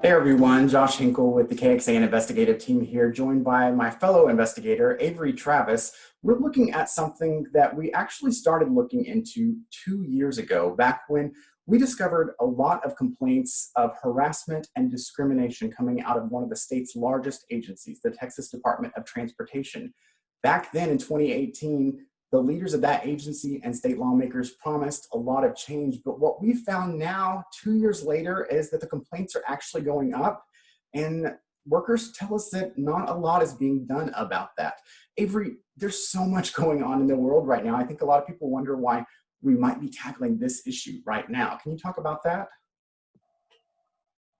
Hey everyone, Josh Hinkle with the KXAN investigative team here, joined by my fellow investigator, Avery Travis. We're looking at something that we actually started looking into 2 years ago, back when we discovered a lot of complaints of harassment and discrimination coming out of one of the state's largest agencies, the Texas Department of Transportation. Back then in 2018, the leaders of that agency and state lawmakers promised a lot of change, but what we found now, 2 years later, is that the complaints are actually going up, and workers tell us that not a lot is being done about that. Avery, there's so much going on in the world right now. I think a lot of people wonder why we might be tackling this issue right now. Can you talk about that?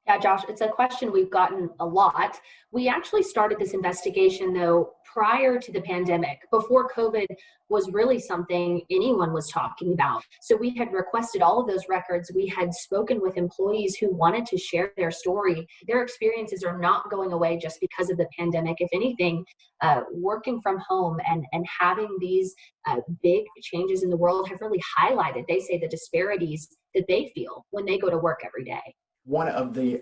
Yeah, Josh, it's a question we've gotten a lot. We actually started this investigation, though, prior to the pandemic, before COVID was really something anyone was talking about. So we had requested all of those records. We had spoken with employees who wanted to share their story. Their experiences are not going away just because of the pandemic. If anything, working from home and having these big changes in the world have really highlighted, they say, the disparities that they feel when they go to work every day. One of the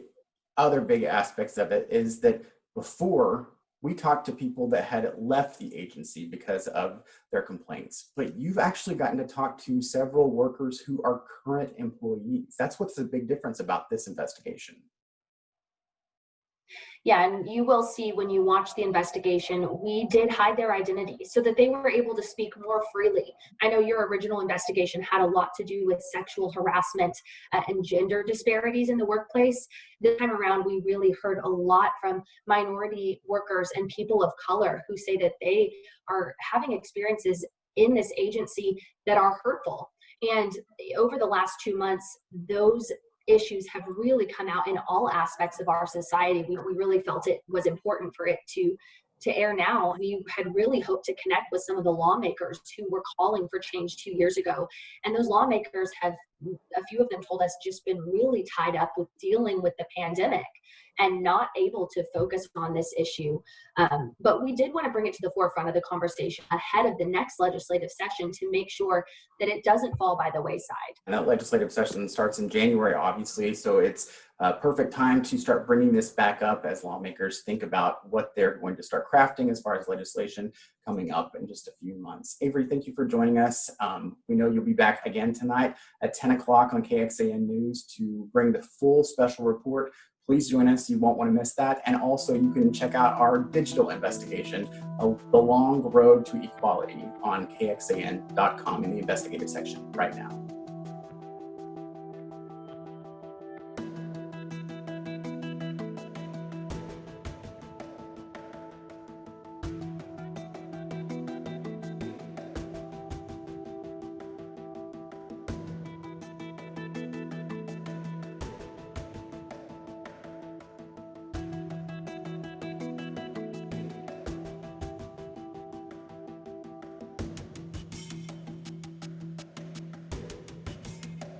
other big aspects of it is that before we talked to people that had left the agency because of their complaints, but you've actually gotten to talk to several workers who are current employees. That's what's the big difference about this investigation. Yeah, and you will see when you watch the investigation, we did hide their identity so that they were able to speak more freely. I know your original investigation had a lot to do with sexual harassment and gender disparities in the workplace. This time around, we really heard a lot from minority workers and people of color who say that they are having experiences in this agency that are hurtful. And over the last 2 months, those issues have really come out in all aspects of our society. We really felt it was important for it to air now. We had really hoped to connect with some of the lawmakers who were calling for change 2 years ago. And those lawmakers have, a few of them told us, just been really tied up with dealing with the pandemic and not able to focus on this issue. But we did want to bring it to the forefront of the conversation ahead of the next legislative session to make sure that it doesn't fall by the wayside. And that legislative session starts in January, obviously, so it's a perfect time to start bringing this back up as lawmakers think about what they're going to start crafting as far as legislation coming up in just a few months. Avery, thank you for joining us. We know you'll be back again tonight at 10 o'clock on KXAN News to bring the full special report. Please join us. You won't want to miss that. And also, you can check out our digital investigation of The Long Road to Equality on KXAN.com in the investigative section right now.